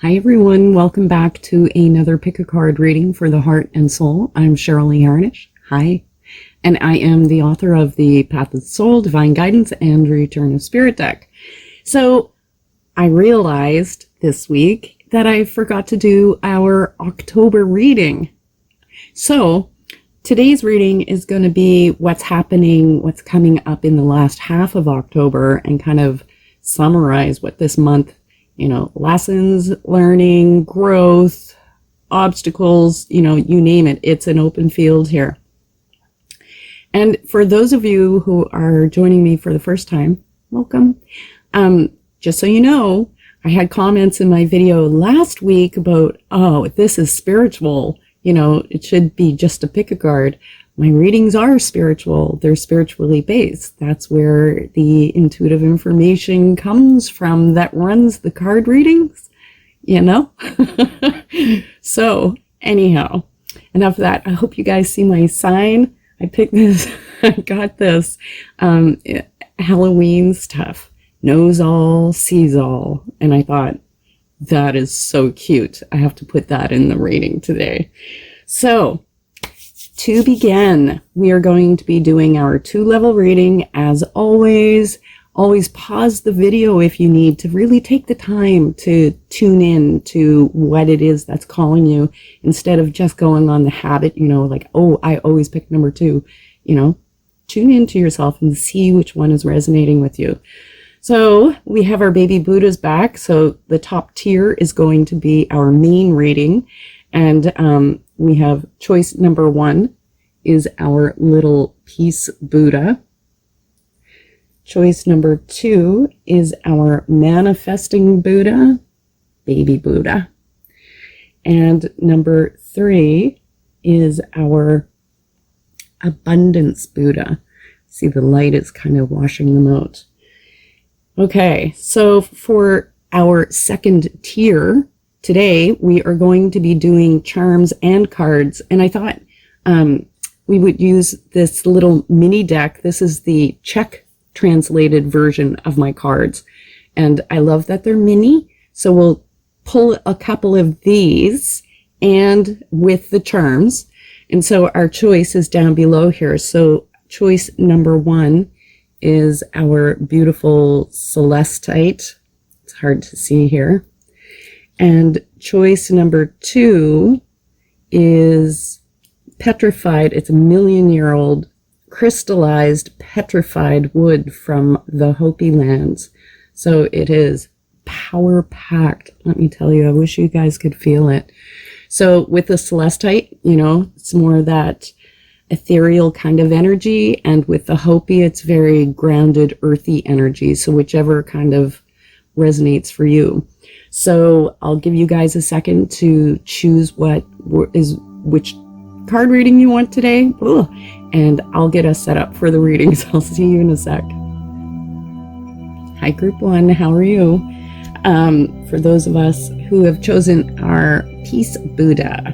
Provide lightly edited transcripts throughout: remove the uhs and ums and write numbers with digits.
Hi everyone, welcome back to another pick a card reading for the heart and soul. I'm Cheryl Harnish. Hi. And I am the author of the Path of the Soul, Divine Guidance, and Return of Spirit deck. So I realized this week that I forgot to do our October reading. So today's reading is going to be what's happening, what's coming up in the last half of October, and kind of summarize what this month, lessons, learning, growth, obstacles, you name it. It's an open field here. And for those of you who are joining me for the first time, welcome. Just so you know, I had comments in my video last week about, oh, this is spiritual. It should be just a pick a card. My readings are spiritual. They're spiritually based. That's where the intuitive information comes from that runs the card readings, So anyhow, enough of that. I hope you guys see my sign. I picked this, I got this Halloween stuff. Knows all, sees all. And I thought, that is so cute. I have to put that in the reading today. So, to begin, we are going to be doing our 2-level reading. As always, always pause the video if you need to really take the time to tune in to what it is that's calling you, instead of just going on the habit, like, oh, I always pick number 2. Tune into yourself and see which one is resonating with you. So we have our baby Buddhas back. So the top tier is going to be our main reading. And we have choice number 1 is our little peace Buddha. Choice number 2 is our manifesting Buddha, baby Buddha. And number 3 is our abundance Buddha. See, the light is kind of washing them out. Okay, so for our second tier, today we are going to be doing charms and cards. And I thought we would use this little mini deck. This is the Czech translated version of my cards. And I love that they're mini. So we'll pull a couple of these and with the charms. And so our choice is down below here. So choice number 1 is our beautiful Celestite. It's hard to see here. And choice number 2 is Petrified. It's a 1,000,000-year-old crystallized petrified wood from the Hopi lands. So it is power-packed. Let me tell you, I wish you guys could feel it. So with the Celestite, it's more that ethereal kind of energy, and with the Hopi, it's very grounded, earthy energy. So whichever kind of resonates for you. So I'll give you guys a second to choose which card reading you want today. Ugh. And I'll get us set up for the readings. I'll see you in a sec. Hi, group 1. How are you? For those of us who have chosen our peace Buddha.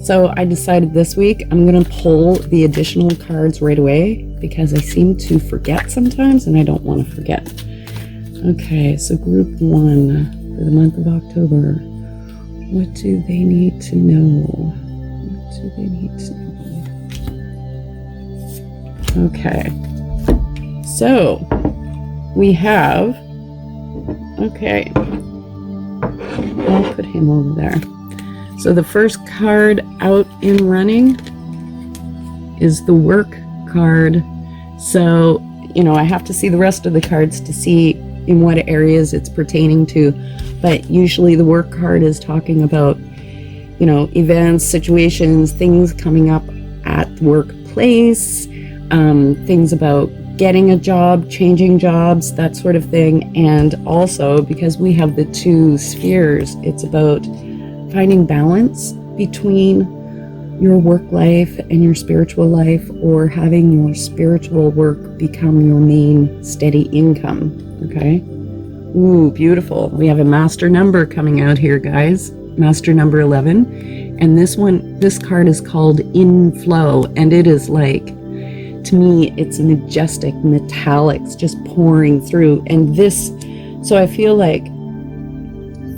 So I decided this week I'm going to pull the additional cards right away because I seem to forget sometimes and I don't want to forget. Okay, so group 1 for the month of October. What do they need to know? What do they need to know? Okay, so we have, okay, I'll put him over there. So the first card out in running is the work card. So, I have to see the rest of the cards to see in what areas it's pertaining to. But usually the work card is talking about, events, situations, things coming up at the workplace, things about getting a job, changing jobs, that sort of thing. And also, because we have the 2 spheres, it's about finding balance between your work life and your spiritual life, or having your spiritual work become your main steady income. Okay? Ooh, beautiful. We have a master number coming out here, guys. Master number 11. And this card is called In Flow. And it is like, to me, it's majestic metallics just pouring through. And this, so I feel like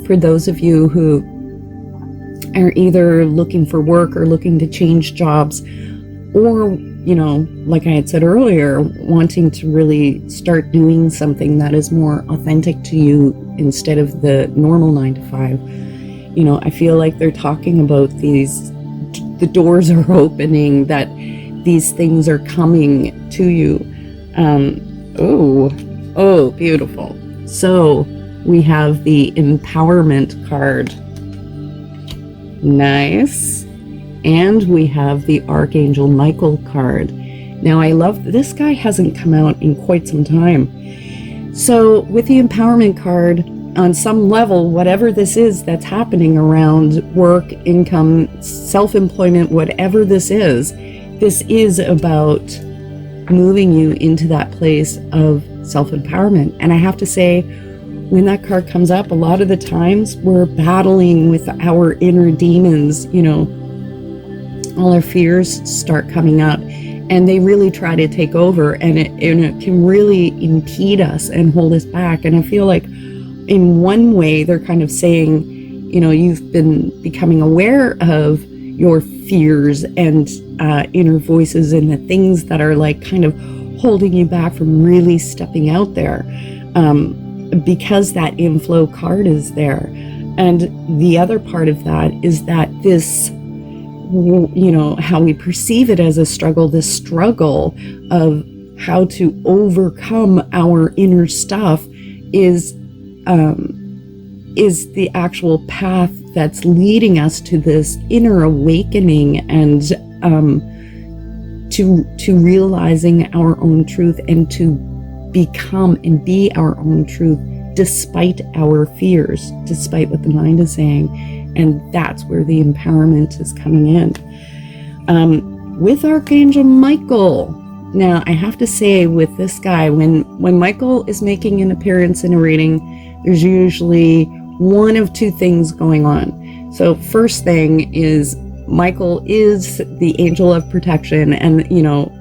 for for those of you who are either looking for work or looking to change jobs, or, you know, like I had said earlier, wanting to really start doing something that is more authentic to you instead of the normal 9 to 5, you know, I feel like they're talking about the doors are opening, that these things are coming to you. Oh, beautiful. So we have the empowerment card. Nice. And we have the Archangel Michael card. Now I love, this guy hasn't come out in quite some time. So with the empowerment card, on some level, whatever this is that's happening around work, income, self-employment, whatever this is about moving you into that place of self-empowerment. And I have to say, when that card comes up, a lot of the times we're battling with our inner demons, you know, all our fears start coming up and they really try to take over, and it can really impede us and hold us back. And I feel like in one way they're kind of saying, you know, you've been becoming aware of your fears and inner voices and the things that are like kind of holding you back from really stepping out there, because that inflow card is there. And the other part of that is that this, you know, how we perceive it as a struggle, this struggle of how to overcome our inner stuff is the actual path that's leading us to this inner awakening and to realizing our own truth and to become and be our own truth despite our fears, despite what the mind is saying. And that's where the empowerment is coming in. With Archangel Michael, now I have to say with this guy, when Michael is making an appearance in a reading, there's usually one of two things going on. So first thing is Michael is the angel of protection. And, you know,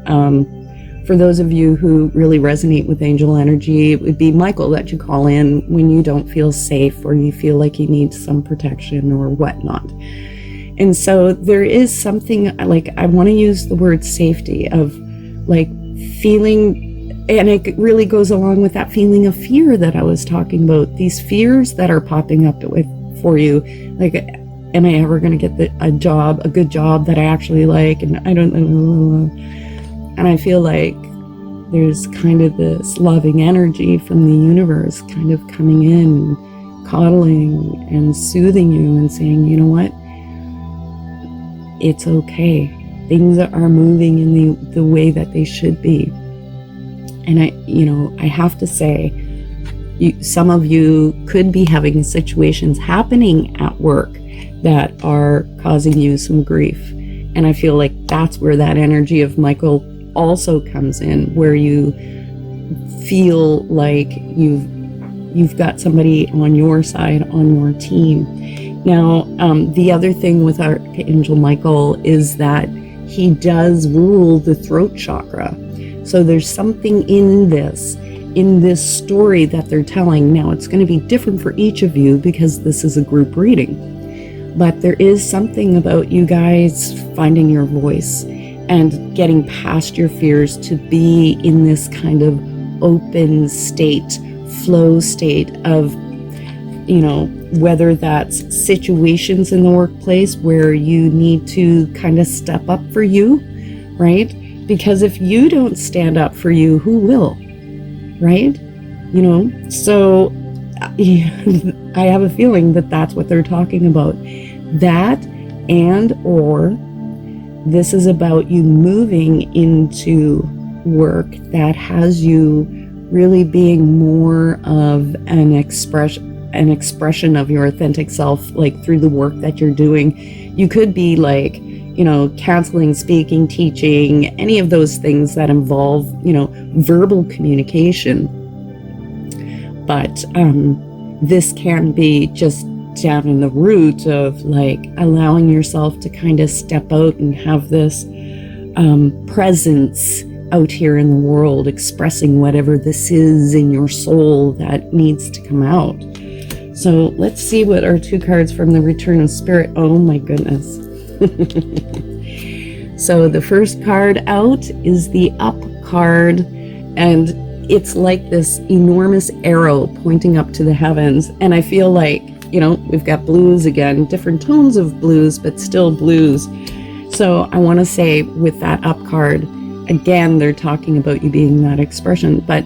for those of you who really resonate with angel energy, it would be Michael that you call in when you don't feel safe or you feel like you need some protection or whatnot. And so there is something, like, I want to use the word safety, of like feeling, and it really goes along with that feeling of fear that I was talking about. These fears that are popping up for you, like, am I ever going to get a good job that I actually like? And I don't know. And I feel like there's kind of this loving energy from the universe kind of coming in, coddling and soothing you and saying, you know what? It's okay. Things are moving in the way that they should be. And I have to say, some of you could be having situations happening at work that are causing you some grief. And I feel like that's where that energy of Michael also comes in, where you feel like you've got somebody on your side, on your team. Now, the other thing with Archangel Michael is that he does rule the throat chakra. So there's something in this story that they're telling. Now, it's going to be different for each of you because this is a group reading. But there is something about you guys finding your voice and getting past your fears to be in this kind of open state, flow state of, whether that's situations in the workplace where you need to kind of step up for you, right? Because if you don't stand up for you, who will, right? So I have a feeling that that's what they're talking about. That or this is about you moving into work that has you really being more of an expression of your authentic self, like through the work that you're doing. You could be like, counseling, speaking, teaching, any of those things that involve, verbal communication. But this can be just down in the root of like allowing yourself to kind of step out and have this presence out here in the world, expressing whatever this is in your soul that needs to come out. So let's see what our 2 cards from the Return of Spirit. Oh my goodness. So the first card out is the Up card, and it's like this enormous arrow pointing up to the heavens. And I feel like, you know, we've got blues again, different tones of blues, but still blues. So I want to say with that Up card, again, they're talking about you being that expression, but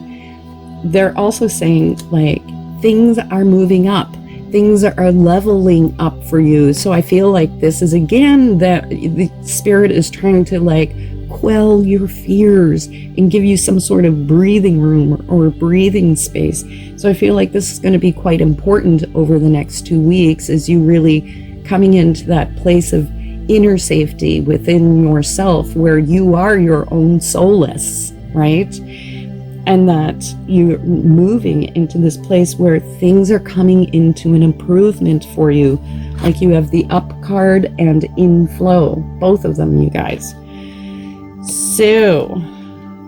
they're also saying like things are moving up. Things are leveling up for you. So I feel like this is again that the Spirit is trying to like quell your fears and give you some sort of breathing room or breathing space. So I feel like this is going to be quite important over the next 2 weeks as you really coming into that place of inner safety within yourself where you are your own solace, right? And that you're moving into this place where things are coming into an improvement for you. Like you have the Up card and Inflow, both of them, you guys. So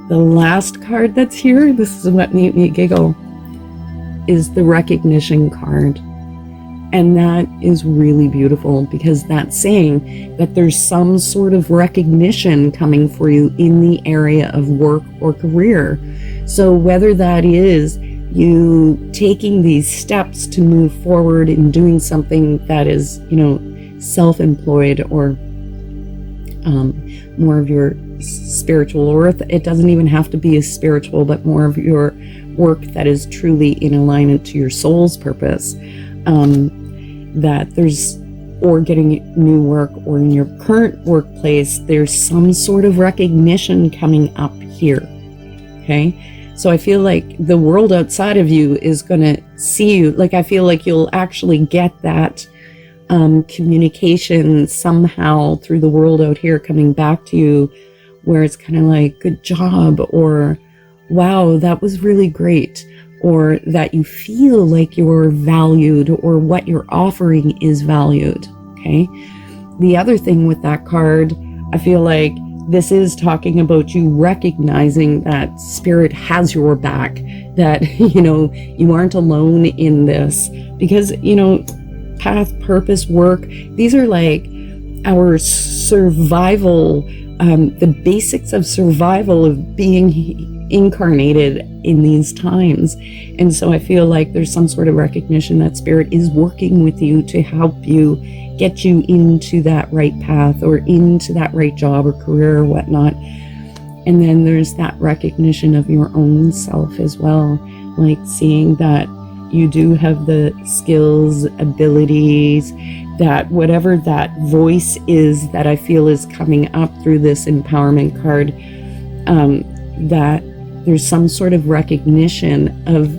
the last card that's here, this is what made me giggle, is the Recognition card. And that is really beautiful because that's saying that there's some sort of recognition coming for you in the area of work or career. So whether that is you taking these steps to move forward and doing something that is, you know, self-employed or more of your spiritual, or it doesn't even have to be as spiritual, but more of your work that is truly in alignment to your soul's purpose. That there's, or getting new work, or in your current workplace, there's some sort of recognition coming up here. Okay. So I feel like the world outside of you is going to see you. Like, I feel like you'll actually get that communication somehow through the world out here coming back to you, where it's kind of like, good job, or wow, that was really great. Or that you feel like you're valued, or what you're offering is valued. Okay. The other thing with that card, I feel like this is talking about you recognizing that Spirit has your back, that, you know, you aren't alone in this, because, you know, path, purpose, work, these are like our survival, the basics of survival of being incarnated in these times. And so I feel like there's some sort of recognition that Spirit is working with you to help you get you into that right path, or into that right job or career or whatnot. And then there's that recognition of your own self as well, like seeing that you do have the skills, abilities, that whatever that voice is that I feel is coming up through this empowerment card, that there's some sort of recognition of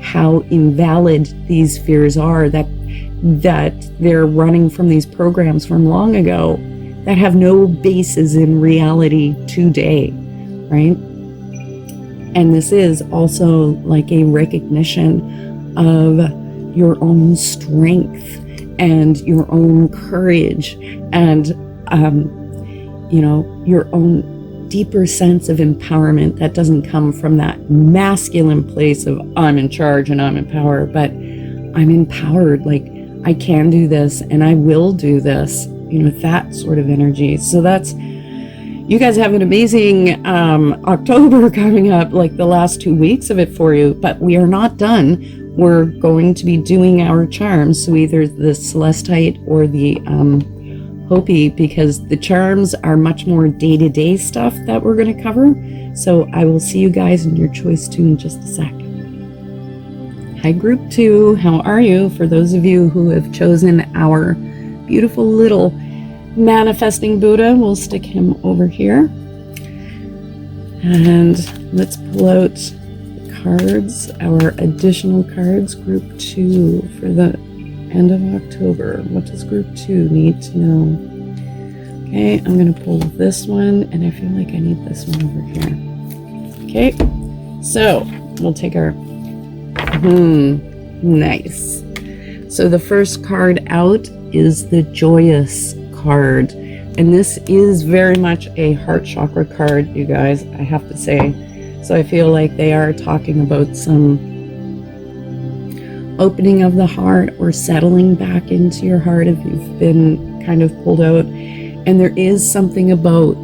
how invalid these fears are, that they're running from these programs from long ago that have no basis in reality today, right? And this is also like a recognition of your own strength and your own courage, and you know, your own deeper sense of empowerment that doesn't come from that masculine place of I'm in charge and I'm in power, but I'm empowered, like I can do this and I will do this, you know, that sort of energy. So that's, you guys have an amazing October coming up, like the last 2 weeks of it for you, but we are not done. We're going to be doing our charms, so either the Celestite or the Hopi, because the charms are much more day-to-day stuff that we're going to cover. So I will see you guys in your choice too in just a sec. Hi group 2, how are you? For those of you who have chosen our beautiful little manifesting Buddha, we'll stick him over here. And let's pull out the cards, our additional cards, group 2 for the end of October. What does group 2 need to know? Okay, I'm going to pull this one, and I feel like I need this one over here. Okay, so we'll take our, nice. So the first card out is the Joyous card, and this is very much a heart chakra card, you guys, I have to say. So I feel like they are talking about some opening of the heart or settling back into your heart if you've been kind of pulled out. And there is something about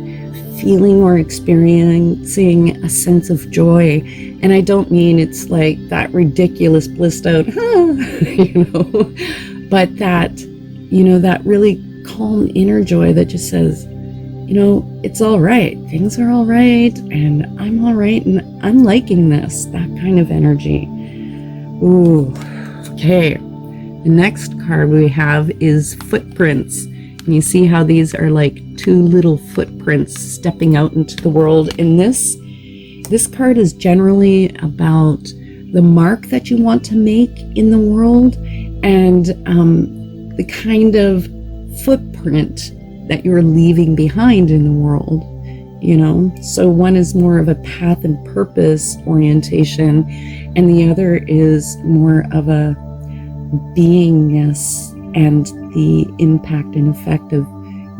feeling or experiencing a sense of joy. And I don't mean it's like that ridiculous blissed out, but that, that really calm inner joy that just says, it's all right. Things are all right. And I'm all right. And I'm liking this, that kind of energy. Ooh, okay. The next card we have is footprints. And you see how these are like two little footprints stepping out into the world. And this card is generally about the mark that you want to make in the world and the kind of footprint that you're leaving behind in the world, So one is more of a path and purpose orientation, and the other is more of a beingness and the impact and effect of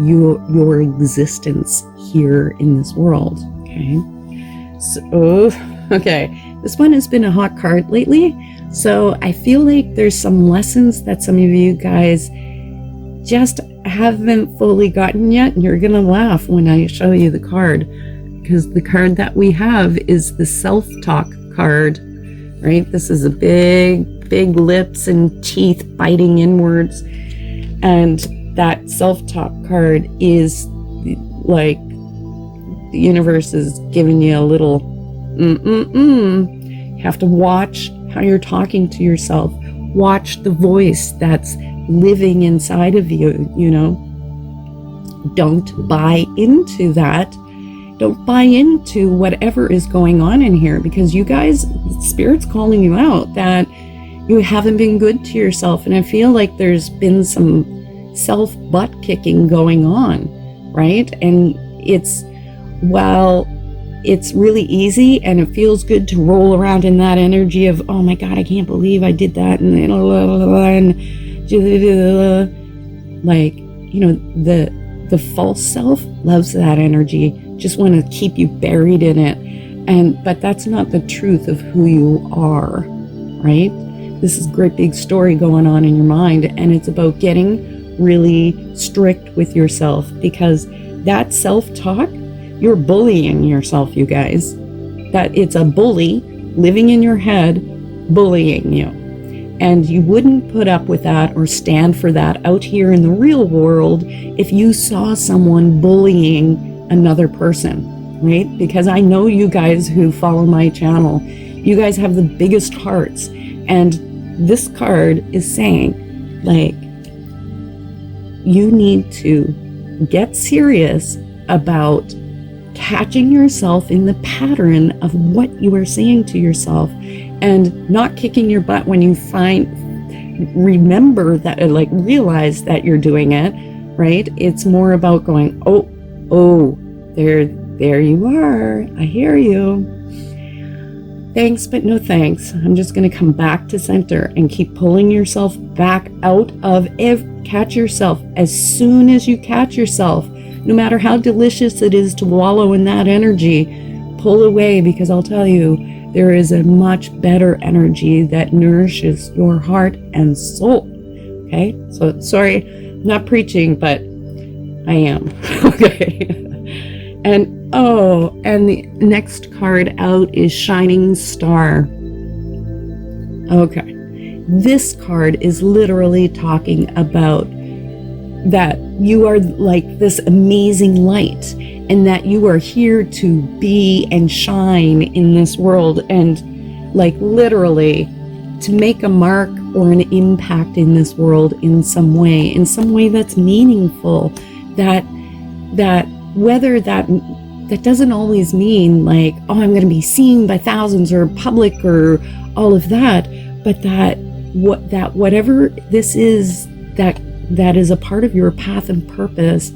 your existence here in this world. Okay, this one has been a hot card lately, so I feel like there's some lessons that some of you guys just haven't fully gotten yet, and you're gonna laugh when I show you the card, because the card that we have is the self-talk card, right? This is a big lips and teeth biting inwards, and that self-talk card is like the universe is giving you a little You have to watch how you're talking to yourself. Watch the voice that's living inside of you, Don't buy into that. Don't buy into whatever is going on in here, because you guys, Spirit's calling you out that you haven't been good to yourself. And I feel like there's been some self-butt kicking going on, right? And it's really easy and it feels good to roll around in that energy of, oh my God, I can't believe I did that. And the false self loves that energy, just want to keep you buried in it. But that's not the truth of who you are, right? This is a great big story going on in your mind, and it's about getting really strict with yourself, because that self-talk, you're bullying yourself, you guys. That it's a bully living in your head, bullying you. And you wouldn't put up with that or stand for that out here in the real world if you saw someone bullying another person, right? Because I know you guys who follow my channel, you guys have the biggest hearts. And this card is saying, you need to get serious about catching yourself in the pattern of what you are saying to yourself, and not kicking your butt when you remember that, realize that you're doing it, right? It's more about going, oh, there you are. I hear you. Thanks, but no thanks. I'm just going to come back to center and keep pulling yourself back out of catch yourself. As soon as you catch yourself, no matter how delicious it is to wallow in that energy, pull away, because I'll tell you, there is a much better energy that nourishes your heart and soul. Okay? So, sorry, I'm not preaching, but I am. Okay. And the next card out is Shining Star. Okay. This card is literally talking about that you are like this amazing light, and that you are here to be and shine in this world, and literally to make a mark or an impact in this world in some way that's meaningful, that whether that doesn't always mean I'm going to be seen by thousands or public or all of that, but that whatever this is that is a part of your path and purpose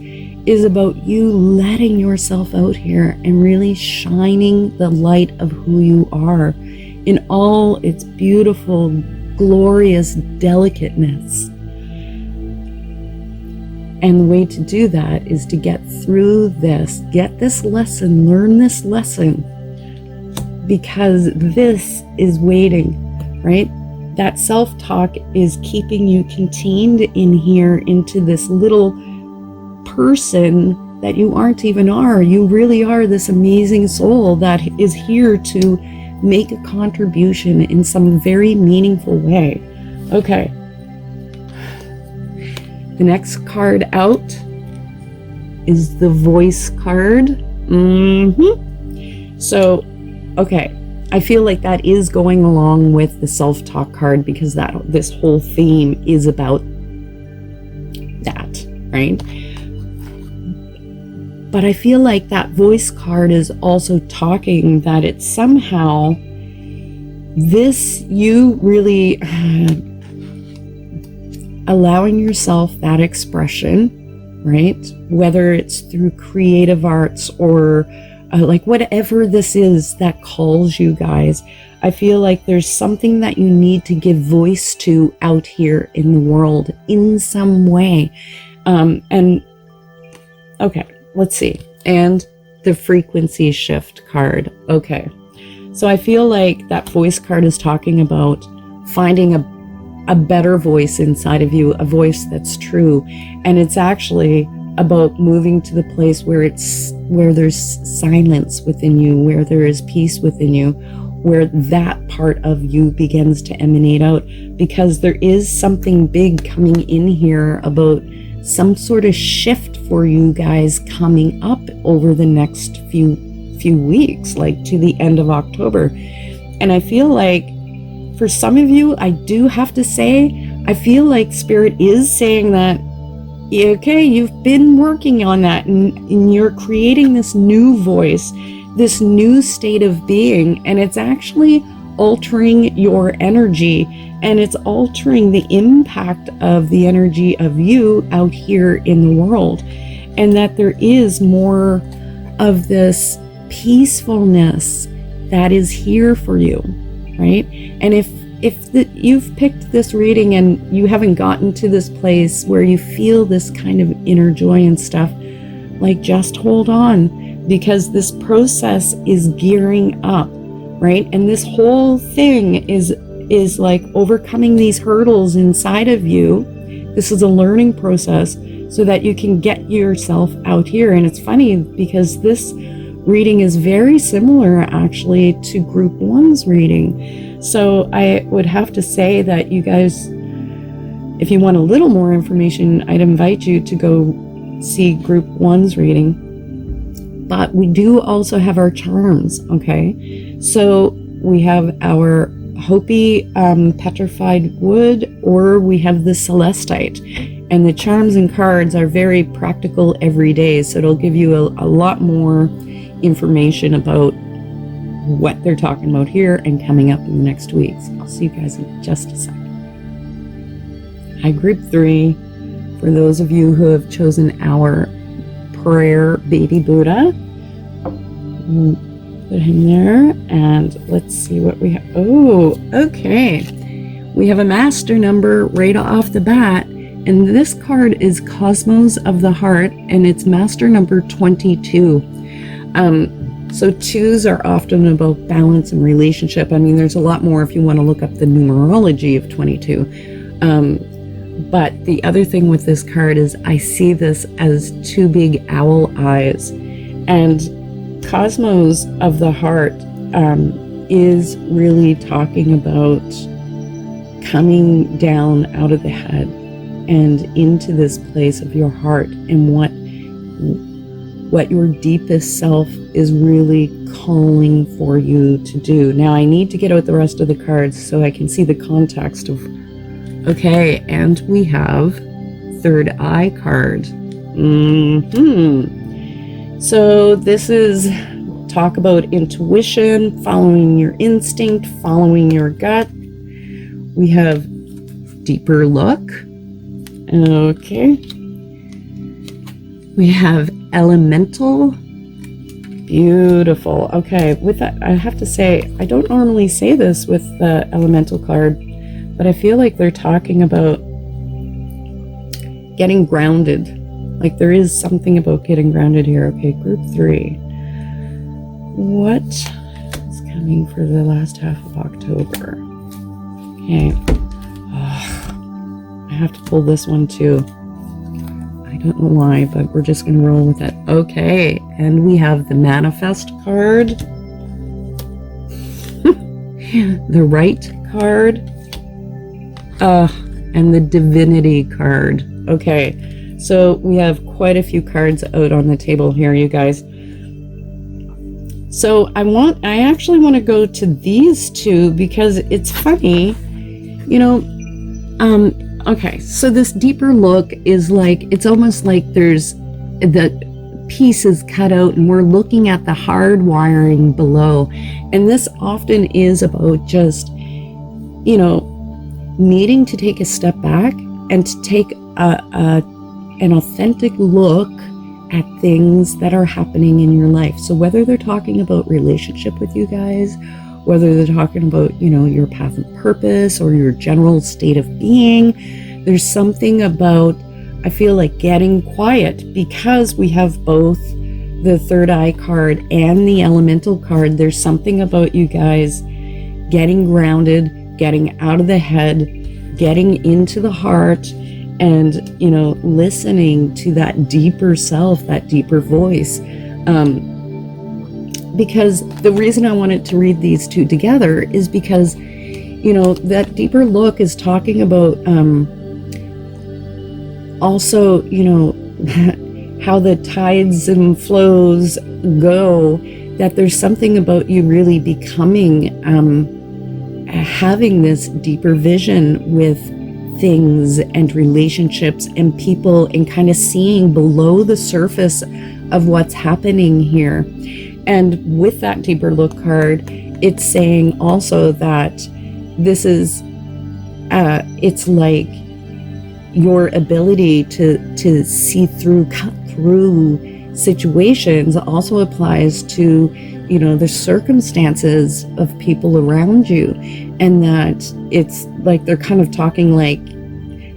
is about you letting yourself out here and really shining the light of who you are in all its beautiful, glorious delicateness. And the way to do that is to get through this, get this lesson, learn this lesson, because this is waiting, right? that self-talk is keeping you contained in here into this little person that you aren't even are. You really are this amazing soul that is here to make a contribution in some very meaningful way. Okay. The next card out is the voice card. So, okay. I feel like that is going along with the self-talk card because this whole theme is about that, right? But I feel like that voice card is also talking that it's somehow you really allowing yourself that expression, right? Whether it's through creative arts or like whatever this is that calls you guys. I feel like there's something that you need to give voice to out here in the world in some way. And okay. Let's see. And the frequency shift card. Okay. So I feel like that voice card is talking about finding a better voice inside of you, a voice that's true. And it's actually about moving to the place where there's silence within you, where there is peace within you, where that part of you begins to emanate out, because there is something big coming in here about some sort of shift for you guys coming up over the next few weeks, like to the end of October. And I feel like for some of you, I do have to say, I feel like Spirit is saying that, okay, you've been working on that and you're creating this new voice, this new state of being, and it's actually altering your energy, and it's altering the impact of the energy of you out here in the world, and that there is more of this peacefulness that is here for you, right? And if you've picked this reading and you haven't gotten to this place where you feel this kind of inner joy and stuff, like, just hold on, because this process is gearing up, right? And this whole thing is like overcoming these hurdles inside of you. This is a learning process so that you can get yourself out here. And it's funny because this reading is very similar actually to Group 1's reading. So I would have to say that you guys, if you want a little more information, I'd invite you to go see Group 1's reading. But we do also have our charms, okay? So we have our Hopi Petrified wood, or we have the Celestite. And the charms and cards are very practical every day, so it'll give you a lot more information about what they're talking about here and coming up in the next weeks. I'll see you guys in just a second. Hi, Group 3. For those of you who have chosen our prayer baby Buddha, put him there, and let's see what we have. Oh, okay. We have a master number right off the bat, and this card is Cosmos of the Heart, and it's master number 22. So 2s are often about balance and relationship. I mean, there's a lot more if you want to look up the numerology of 22. But the other thing with this card is I see this as 2 big owl eyes. And Cosmos of the Heart is really talking about coming down out of the head and into this place of your heart, and what your deepest self is really calling for you to do. Now I need to get out the rest of the cards so I can see the context of, okay, and we have Third Eye card. So this is talk about intuition, following your instinct, following your gut. We have Deeper Look. Okay. We have Elemental. Beautiful. Okay, with that, I have to say, I don't normally say this with the Elemental card, but I feel like they're talking about getting grounded. Like there is something about getting grounded here. Okay, Group 3. What is coming for the last half of October? Okay. I have to pull this one too. I don't know why, but we're just going to roll with it. Okay, and we have the Manifest card, the Right card, and the Divinity card. Okay, so we have quite a few cards out on the table here, you guys. So I actually want to go to these two because it's funny, you know. Okay, so this deeper look is like, it's almost like there's the pieces cut out and we're looking at the hard wiring below. And this often is about just, you know, needing to take a step back and to take an authentic look at things that are happening in your life. So whether they're talking about relationship with you guys, whether they're talking about, you know, your path and purpose or your general state of being, there's something about, I feel like, getting quiet, because we have both the third eye card and the elemental card. There's something about you guys getting grounded, getting out of the head, getting into the heart, and, you know, listening to that deeper self, that deeper voice. Because the reason I wanted to read these two together is because, you know, that deeper look is talking about also, you know, how the tides and flows go, that there's something about you really becoming, having this deeper vision with things and relationships and people, and kind of seeing below the surface of what's happening here. And with that deeper look card, it's saying also that this is, it's like your ability to see through, cut through situations also applies to, you know, the circumstances of people around you. And that it's like they're kind of talking like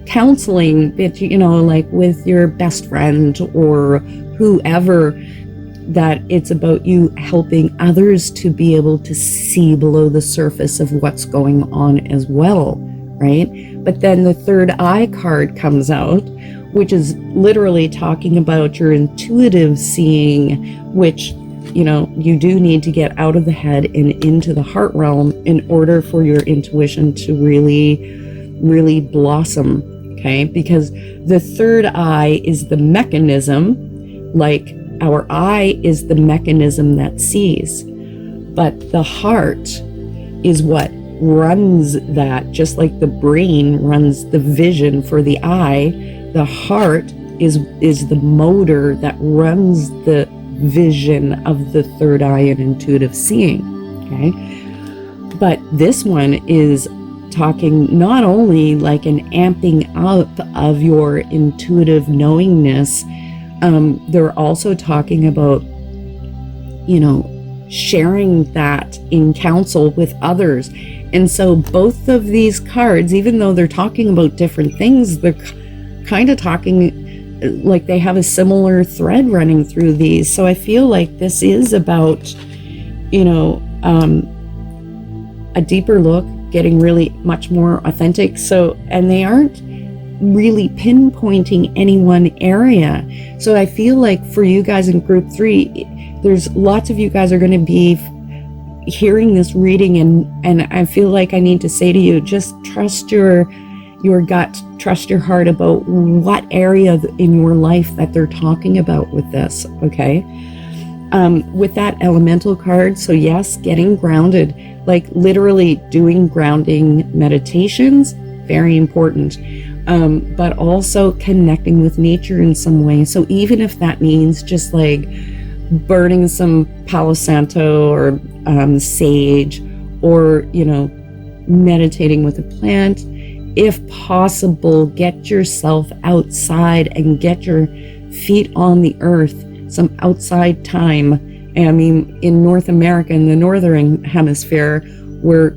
counseling, you know, like with your best friend or whoever, that it's about you helping others to be able to see below the surface of what's going on as well, right? But then the third eye card comes out, which is literally talking about your intuitive seeing, which, you know, you do need to get out of the head and into the heart realm in order for your intuition to really blossom, okay? Because the third eye is the mechanism, like our eye is the mechanism that sees, but the heart is what runs that. Just like the brain runs the vision for the eye, the heart is the motor that runs the vision of the third eye and intuitive seeing, okay? But this one is talking not only like an amping up of your intuitive knowingness, they're also talking about, you know, sharing that in counsel with others. And so both of these cards, even though they're talking about different things, they're kind of talking like they have a similar thread running through these. So I feel like this is about, you know, a deeper look, getting really much more authentic. So, and they aren't really pinpointing any one area. So I feel like for you guys in group 3, there's lots of you guys are going to be hearing this reading, and I feel like I need to say to you, just trust your gut, trust your heart about what area in your life that they're talking about with this, okay? With that elemental card, so yes, getting grounded, like literally doing grounding meditations, very important. But also connecting with nature in some way. So even if that means just like burning some Palo Santo or sage, or, you know, meditating with a plant, if possible, get yourself outside and get your feet on the earth, some outside time. And I mean, in North America, in the northern hemisphere, we're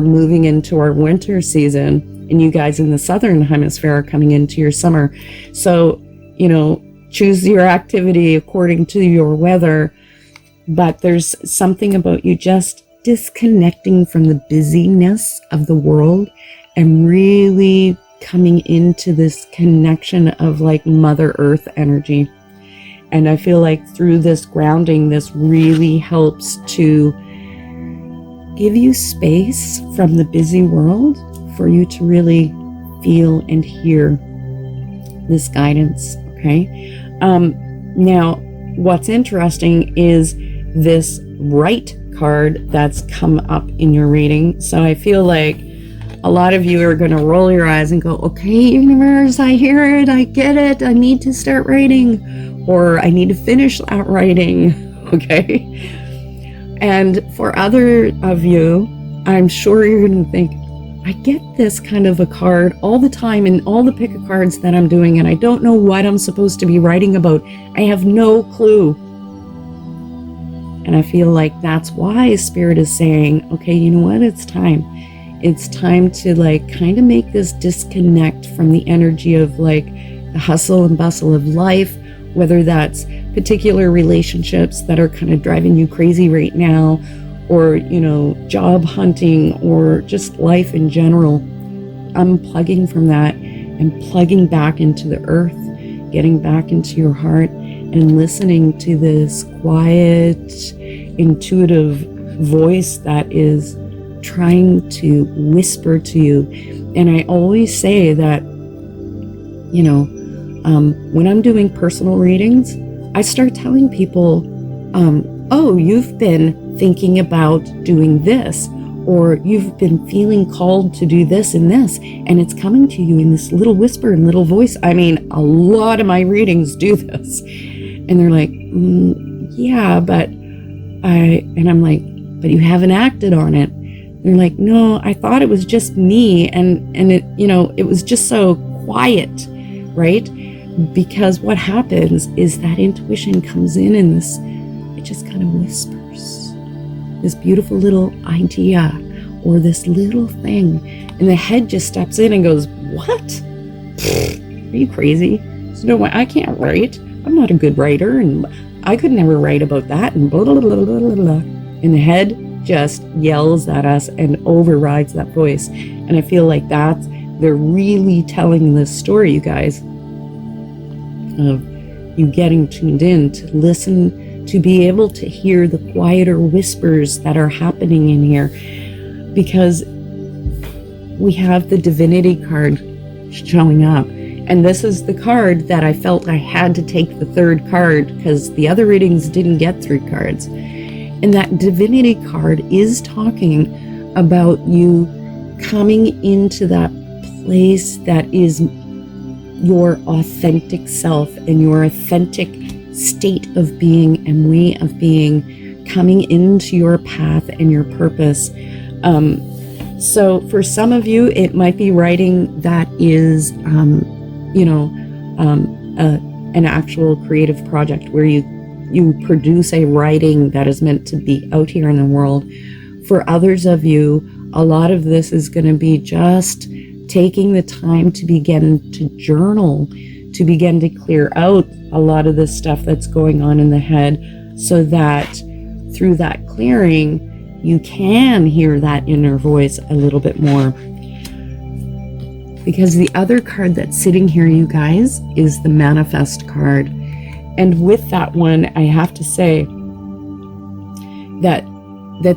moving into our winter season, and you guys in the southern hemisphere are coming into your summer. So, you know, choose your activity according to your weather, but there's something about you just disconnecting from the busyness of the world and really coming into this connection of like Mother Earth energy. And I feel like through this grounding, this really helps to give you space from the busy world for you to really feel and hear this guidance, okay? Now, what's interesting is this right card that's come up in your reading. So I feel like a lot of you are going to roll your eyes and go, okay, universe, I hear it, I get it, I need to start writing, or I need to finish that writing, okay? And for other of you, I'm sure you're going to think, I get this kind of a card all the time in all the pick of cards that I'm doing, and I don't know what I'm supposed to be writing about. I have no clue. And I feel like that's why Spirit is saying, okay, you know what? It's time. It's time to like kind of make this disconnect from the energy of like the hustle and bustle of life, whether that's particular relationships that are kind of driving you crazy right now, or, you know, job hunting, or just life in general. Unplugging from that and plugging back into the earth, getting back into your heart and listening to this quiet, intuitive voice that is trying to whisper to you. And I always say that, you know, when I'm doing personal readings, I start telling people, oh, you've been thinking about doing this, or you've been feeling called to do this and this, and it's coming to you in this little whisper and little voice. I mean, a lot of my readings do this. And they're like, yeah, but I'm like, but you haven't acted on it. They're like, no, I thought it was just me, and it, you know, it was just so quiet, right? Because what happens is that intuition comes in and this, it just kind of whispers this beautiful little idea or this little thing, and the head just steps in and goes, what? Are you crazy? There's no way, I can't write. I'm not a good writer, and I could never write about that, and blah, blah, blah, blah, blah, blah. And the head just yells at us and overrides that voice. And I feel like they're really telling this story, you guys, of you getting tuned in to listen, to be able to hear the quieter whispers that are happening in here. Because we have the Divinity card showing up. And this is the card that I felt I had to take the third card, because the other readings didn't get 3 cards. And that Divinity card is talking about you coming into that place that is your authentic self and your authentic state of being and way of being, coming into your path and your purpose. So for some of you, it might be writing that is, an actual creative project where you produce a writing that is meant to be out here in the world. For others of you, a lot of this is going to be just taking the time to begin to journal, to begin to clear out a lot of this stuff that's going on in the head, so that through that clearing, you can hear that inner voice a little bit more. Because the other card that's sitting here, you guys, is the Manifest card. And with that one, I have to say that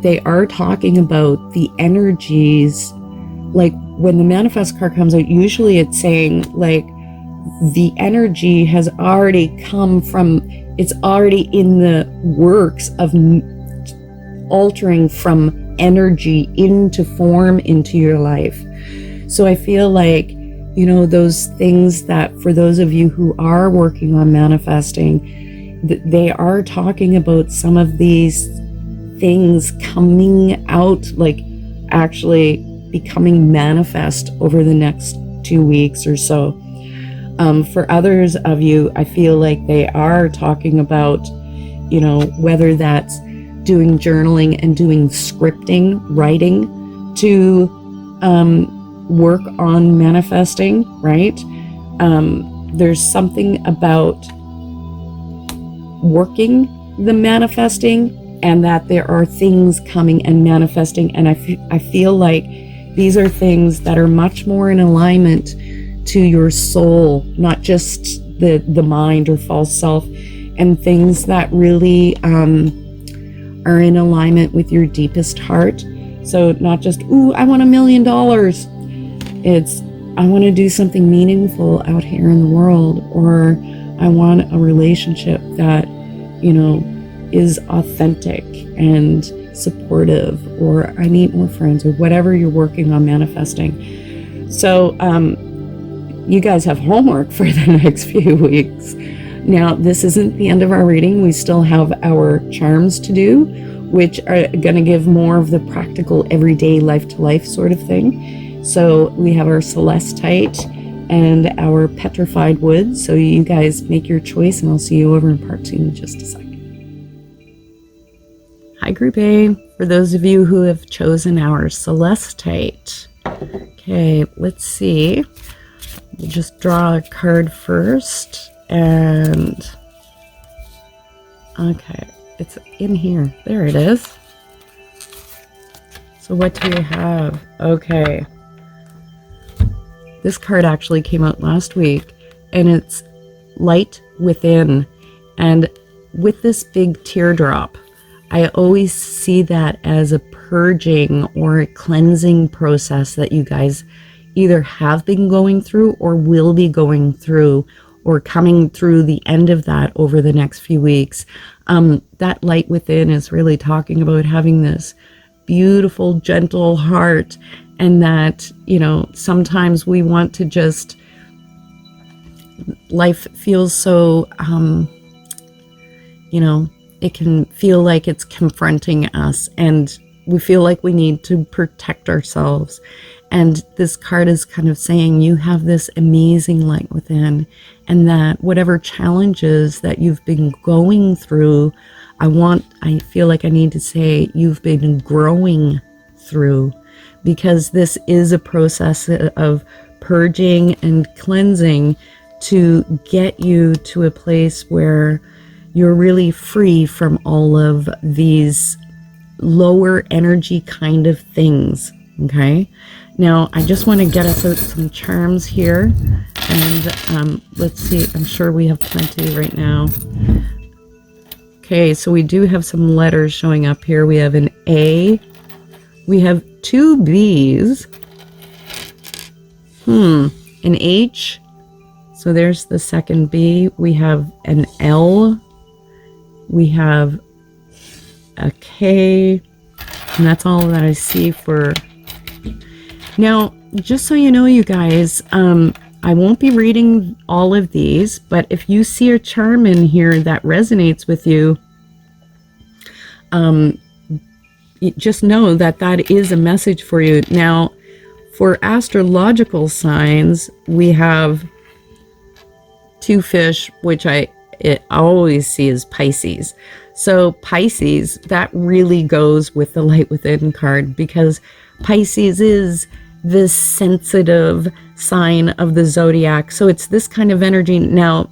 they are talking about the energies. Like when the Manifest card comes out, usually it's saying like the energy has already come from, it's already in the works of altering from energy into form into your life. So I feel like, you know, those things that for those of you who are working on manifesting, they are talking about some of these things coming out, like actually becoming manifest over the next 2 weeks or so. For others of you, I feel like they are talking about, you know, whether that's doing journaling and doing scripting, writing to work on manifesting, right? There's something about working the manifesting and that there are things coming and manifesting. And I feel like these are things that are much more in alignment to your soul, not just the mind or false self, and things that really are in alignment with your deepest heart. So not just, ooh, I want $1 million. It's, I want to do something meaningful out here in the world, or I want a relationship that, you know, is authentic and supportive, or I need more friends, or whatever you're working on manifesting. So you guys have homework for the next few weeks. Now, this isn't the end of our reading. We still have our charms to do, which are going to give more of the practical, everyday, life-to-life sort of thing. So we have our Celestite and our Petrified wood. So you guys make your choice, and I'll see you over in part 2 in just a second. Hi, Group A. For those of you who have chosen our Celestite. Okay, let's see. We'll just draw a card first. And okay, it's in here. There it is. So what do we have? Okay. This card actually came out last week, and it's light within. And with this big teardrop, I always see that as a purging or a cleansing process that you guys either have been going through or will be going through, or coming through the end of that over the next few weeks. That light within is really talking about having this beautiful, gentle heart, and that, you know, sometimes we want to just, life feels so, you know, it can feel like it's confronting us, and we feel like we need to protect ourselves. And this card is kind of saying you have this amazing light within, and that whatever challenges that you've been going through, I feel like I need to say you've been growing through, because this is a process of purging and cleansing to get you to a place where you're really free from all of these lower energy kind of things. Okay. Now, I just want to get us out some charms here, and let's see, I'm sure we have plenty right now. Okay, so we do have some letters showing up here. We have an A, we have 2 B's, an H, so there's the second B, we have an L, we have a K, and that's all that I see for. Now, just so you know, you guys, I won't be reading all of these, but if you see a charm in here that resonates with you, just know that that is a message for you. Now, for astrological signs, we have 2 fish, which I always see as Pisces. So Pisces, that really goes with the light within card, because Pisces is this sensitive sign of the zodiac. So it's this kind of energy. Now,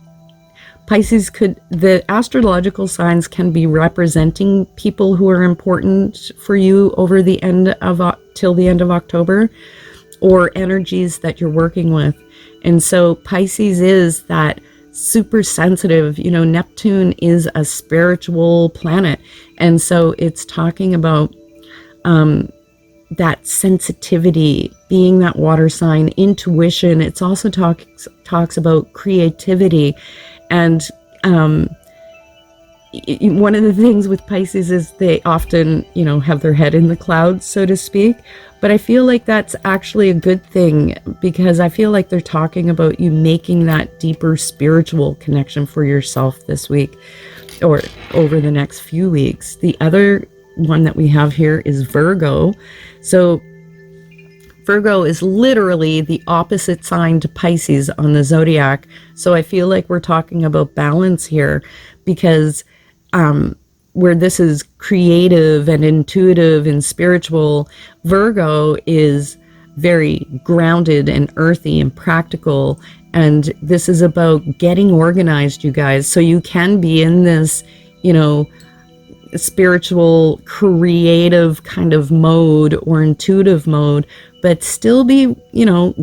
Pisces the astrological signs can be representing people who are important for you over the end of, till the end of October, or energies that you're working with. And so Pisces is that super sensitive, you know, Neptune is a spiritual planet. And so it's talking about, that sensitivity, being that water sign, intuition. It's also talks about creativity. And one of the things with Pisces is they often, you know, have their head in the clouds, so to speak. But I feel like that's actually a good thing, because I feel like they're talking about you making that deeper spiritual connection for yourself this week, or over the next few weeks. The other one that we have here is Virgo. So Virgo is literally the opposite sign to Pisces on the zodiac. So I feel like we're talking about balance here, because where this is creative and intuitive and spiritual, Virgo is very grounded and earthy and practical. And this is about getting organized, you guys. So you can be in this, you know, spiritual, creative kind of mode or intuitive mode, but still be,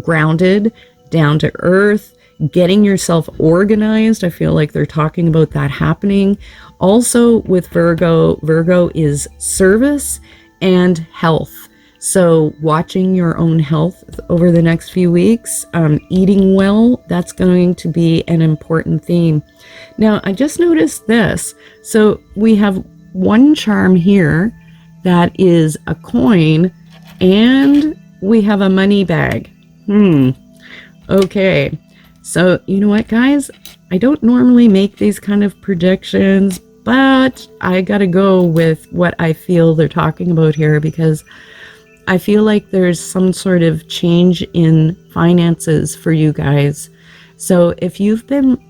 grounded, down to earth, getting yourself organized. I feel like they're talking about that happening. Also with Virgo is service and health. So watching your own health over the next few weeks, eating well, that's going to be an important theme. Now, I just noticed this. So we have one charm here that is a coin, and we have a money bag. Okay. So you know what, guys? I don't normally make these kind of predictions, but I gotta go with what I feel they're talking about here, because I feel like there's some sort of change in finances for you guys. So if you've been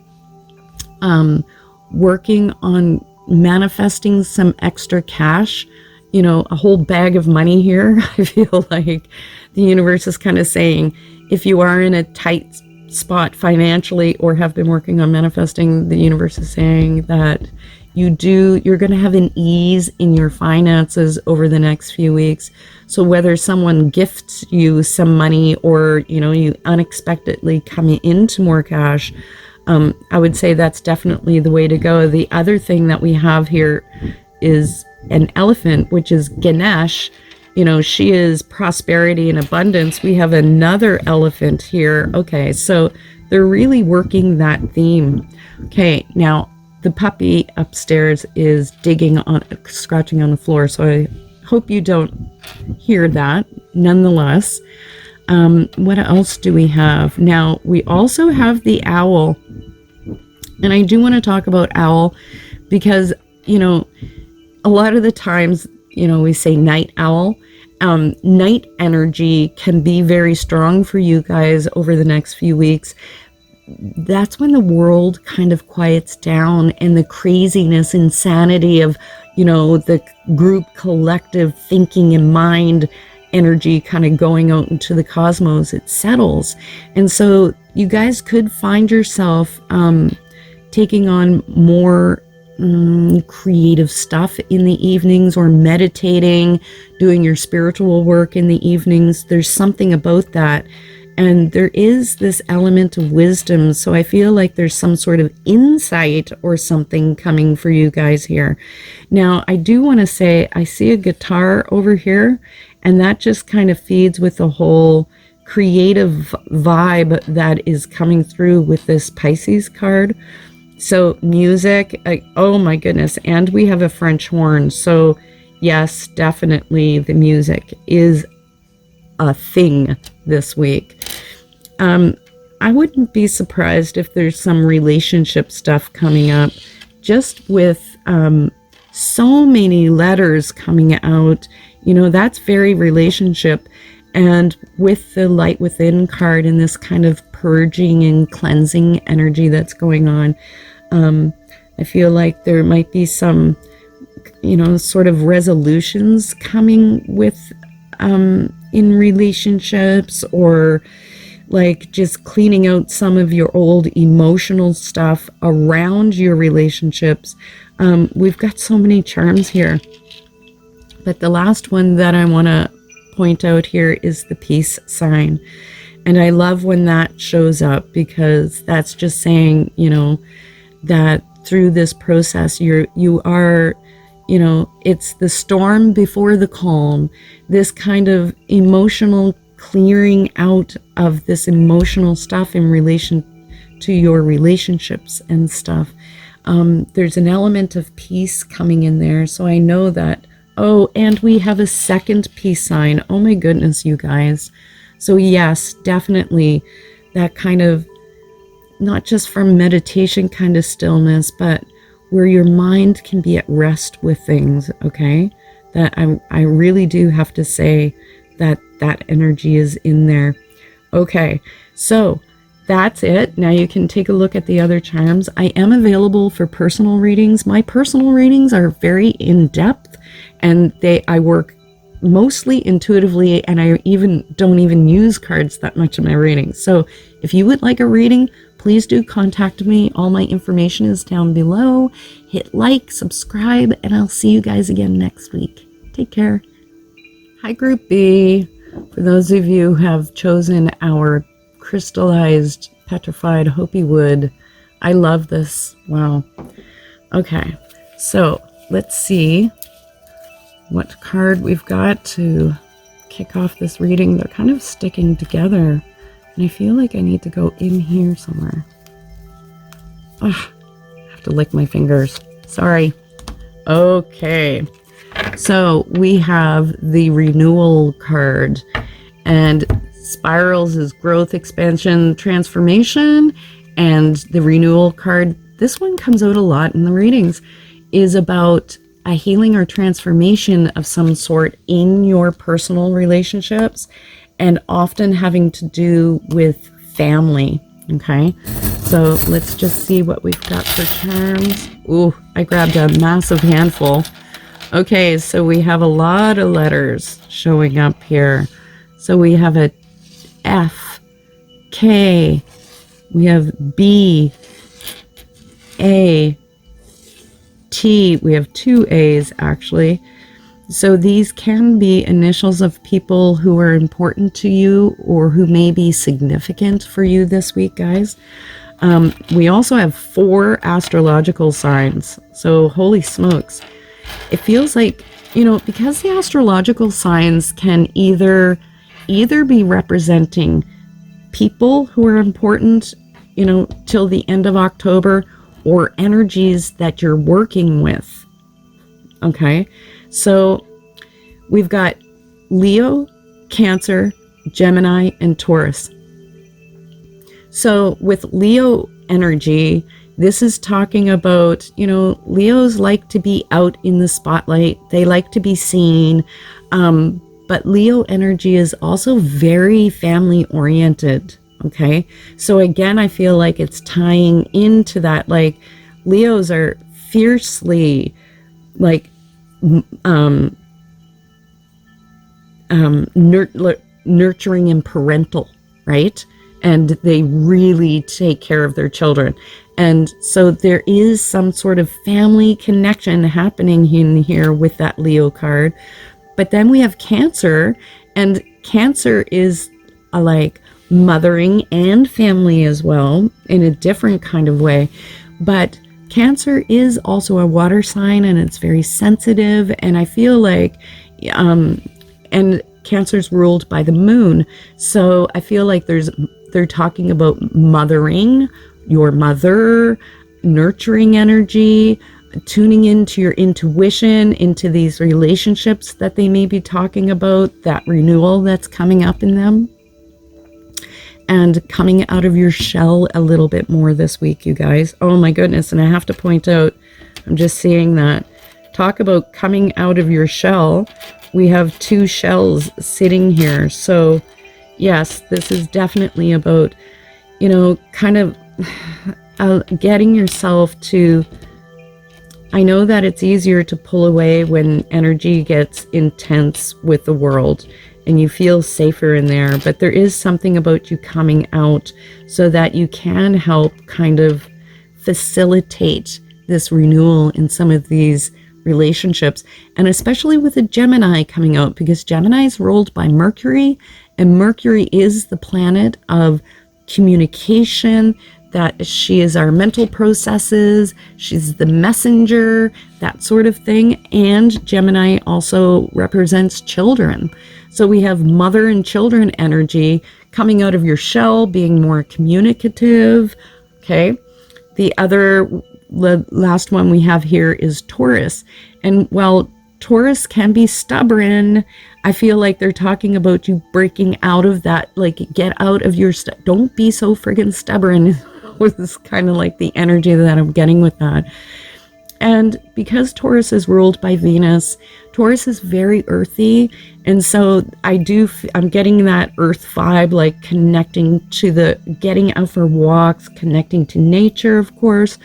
working on manifesting some extra cash, a whole bag of money here, I feel like the universe is kind of saying, if you are in a tight spot financially or have been working on manifesting, the universe is saying that you're going to have an ease in your finances over the next few weeks. So whether someone gifts you some money or, you unexpectedly come into more cash, I would say that's definitely the way to go. The other thing that we have here is an elephant, which is Ganesh. She is prosperity and abundance. We have another elephant here. Okay, so they're really working that theme. Okay, now the puppy upstairs is scratching on the floor, so I hope you don't hear that. Nonetheless, what else do we have? Now, we also have the owl, and I do want to talk about owl because, a lot of the times, we say night owl. Night energy can be very strong for you guys over the next few weeks. That's when the world kind of quiets down and the craziness, insanity of, the group collective thinking and mind energy kind of going out into the cosmos, it settles. And so you guys could find yourself taking on more creative stuff in the evenings, or meditating, doing your spiritual work in the evenings. There's something about that. And there is this element of wisdom. So I feel like there's some sort of insight or something coming for you guys here. Now, I do want to say, I see a guitar over here, and that just kind of feeds with the whole creative vibe that is coming through with this Pisces card. So music, oh my goodness. And we have a French horn. So yes, definitely the music is a thing this week. I wouldn't be surprised if there's some relationship stuff coming up, just with so many letters coming out. That's very relationship. And with the Light Within card and this kind of purging and cleansing energy that's going on, I feel like there might be some, sort of resolutions coming with in relationships, or like just cleaning out some of your old emotional stuff around your relationships. We've got so many charms here. But the last one that I want to point out here is the peace sign. And I love when that shows up, because that's just saying, that through this process, you are, it's the storm before the calm, this kind of emotional clearing out of this emotional stuff in relation to your relationships and stuff. There's an element of peace coming in there. So I know that, and we have a second peace sign. Oh my goodness, you guys. So yes, definitely that kind of, not just from meditation kind of stillness, but where your mind can be at rest with things, okay? That I really do have to say that energy is in there. Okay, so that's it. Now you can take a look at the other charms. I am available for personal readings. My personal readings are very in-depth, and I work mostly intuitively, and I don't even use cards that much in my readings. So if you would like a reading, please do contact me. All my information is down below. Hit like, subscribe, and I'll see you guys again next week. Take care. Hi, Group B. For those of you who have chosen our crystallized petrified Hopi wood, I love this. Wow. Okay, so let's see what card we've got to kick off this reading. They're kind of sticking together, and I feel like I need to go in here somewhere. I have to lick my fingers. Sorry. Okay, so we have the renewal card, and spirals is growth, expansion, transformation, and the renewal card, this one comes out a lot in the readings, is about a healing or transformation of some sort in your personal relationships, and often having to do with family. Okay, so let's just see what we've got for charms. Ooh, I grabbed a massive handful. Okay, so we have a lot of letters showing up here. So we have a F, K, we have B, A, T. We have 2 A's actually. So these can be initials of people who are important to you or who may be significant for you this week, guys. We also have 4 astrological signs. So holy smokes. It feels like, because the astrological signs can either be representing people who are important, till the end of October, or energies that you're working with. Okay, so we've got Leo, Cancer, Gemini, and Taurus. So with Leo energy, this is talking about, Leos like to be out in the spotlight. They like to be seen. But Leo energy is also very family oriented. Okay. So again, I feel like it's tying into that, like Leos are fiercely like, nurturing and parental, right? And they really take care of their children. And so there is some sort of family connection happening in here with that Leo card. But then we have Cancer, and Cancer is like mothering and family as well in a different kind of way. But Cancer is also a water sign, and it's very sensitive. And I feel like, and Cancer's ruled by the moon. So I feel like they're talking about mothering, your mother, nurturing energy, tuning into your intuition, into these relationships that they may be talking about, that renewal that's coming up in them, and coming out of your shell a little bit more this week, you guys. Oh my goodness. And I have to point out, I'm just seeing that. Talk about coming out of your shell. We have 2 shells sitting here. So yes, this is definitely about, kind of getting yourself to, I know that it's easier to pull away when energy gets intense with the world and you feel safer in there, but there is something about you coming out so that you can help kind of facilitate this renewal in some of these relationships, and especially with a Gemini coming out, because Gemini is ruled by Mercury, and Mercury is the planet of communication, that she is our mental processes, she's the messenger, that sort of thing. And Gemini also represents children. So we have mother and children energy coming out of your shell, being more communicative. Okay. The last one we have here is Taurus. And while Taurus can be stubborn, I feel like they're talking about you breaking out of that, like get out of your don't be so friggin' stubborn. Was kind of like the energy that I'm getting with that. And because Taurus is ruled by Venus, Taurus is very earthy. And so I'm getting that earth vibe, like connecting to getting out for walks, connecting to nature, of course.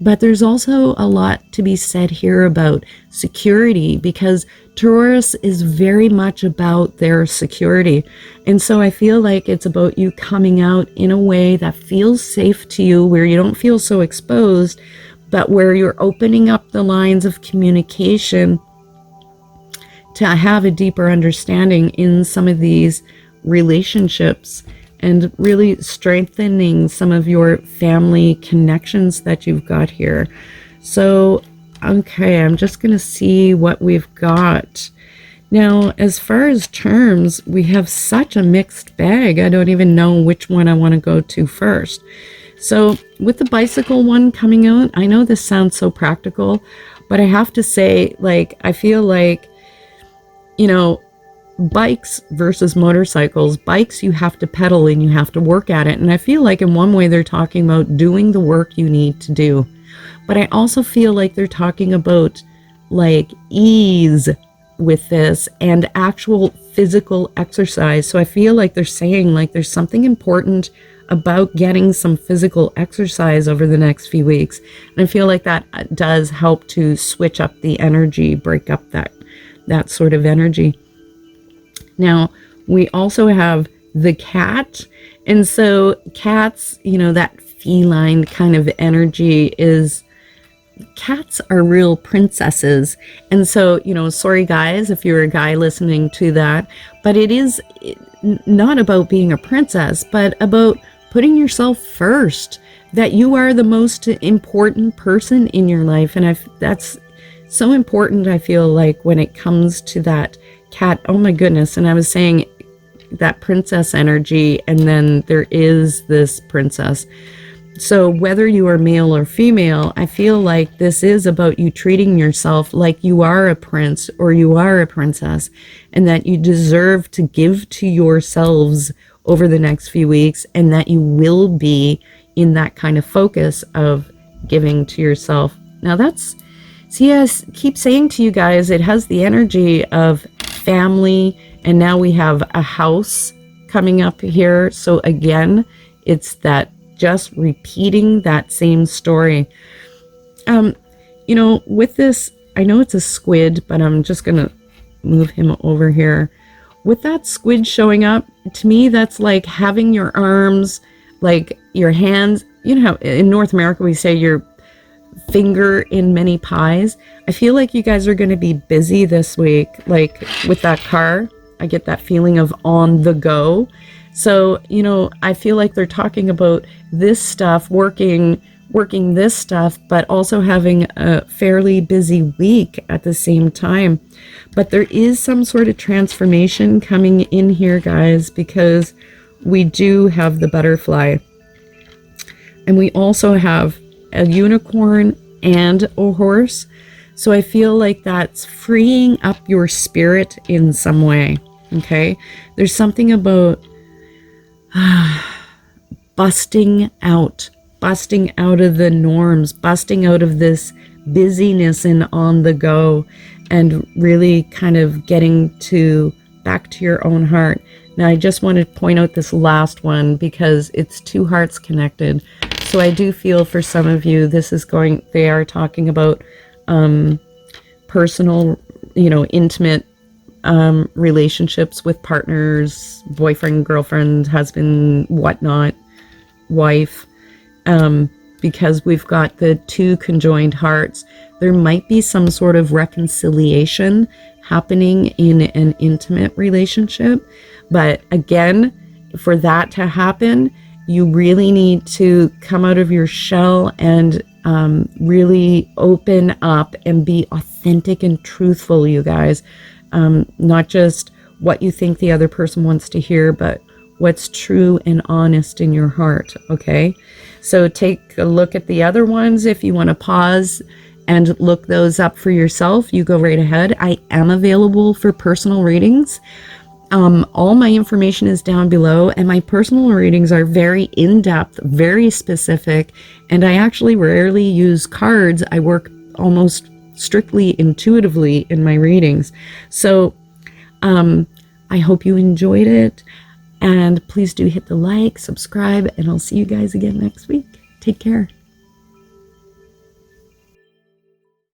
But there's also a lot to be said here about security, because Taurus is very much about their security. And so I feel like it's about you coming out in a way that feels safe to you, where you don't feel so exposed, but where you're opening up the lines of communication to have a deeper understanding in some of these relationships, and really strengthening some of your family connections that you've got here. So, okay, I'm just going to see what we've got. Now, as far as terms, we have such a mixed bag. I don't even know which one I want to go to first. So with the bicycle one coming out, I know this sounds so practical, but I have to say, like, I feel like, you know, bikes versus motorcycles. Bikes, you have to pedal and you have to work at it. And I feel like in one way they're talking about doing the work you need to do. But I also feel like they're talking about like ease with this and actual physical exercise. So I feel like they're saying like there's something important about getting some physical exercise over the next few weeks. And I feel like that does help to switch up the energy, break up that sort of energy. Now, we also have the cat. And so cats, you know, that feline kind of energy is, cats are real princesses. And so, you know, sorry guys, if you're a guy listening to that, but it is not about being a princess, but about putting yourself first, that you are the most important person in your life. And that's so important, I feel like, when it comes to that cat. Oh my goodness. And I was saying that princess energy, and then there is this princess. So whether you are male or female, I feel like this is about you treating yourself like you are a prince or you are a princess, and that you deserve to give to yourselves over the next few weeks, and that you will be in that kind of focus of giving to yourself. Now that's, see, I keep saying to you guys, it has the energy of family, and now we have a house coming up here. So again, it's that just repeating that same story. You know, with this, I know it's a squid, but I'm just gonna move him over here. With that squid showing up, to me, that's like having your arms, like your hands, you know how in North America we say your finger in many pies. I feel like you guys are going to be busy this week, like with that car. I get that feeling of on the go. So, you know, I feel like they're talking about this stuff, working this stuff, but also having a fairly busy week at the same time. But there is some sort of transformation coming in here, guys, because we do have the butterfly, and we also have a unicorn and a horse. So I feel like that's freeing up your spirit in some way. Okay, there's something about busting out of the norms, busting out of this busyness and on the go, and really kind of getting back to your own heart. Now, I just want to point out this last one because it's two hearts connected. So I do feel for some of you, they are talking about personal, you know, intimate relationships with partners, boyfriend, girlfriend, husband, whatnot, wife. Because we've got the two conjoined hearts, there might be some sort of reconciliation happening in an intimate relationship. But again, for that to happen, you really need to come out of your shell and really open up and be authentic and truthful, you guys. Not just what you think the other person wants to hear, but what's true and honest in your heart, okay? So take a look at the other ones. If you want to pause and look those up for yourself, you go right ahead. I am available for personal readings. All my information is down below, and my personal readings are very in-depth, very specific, and I actually rarely use cards. I work almost strictly intuitively in my readings. So I hope you enjoyed it, and please do hit the like, subscribe, and I'll see you guys again next week. Take care.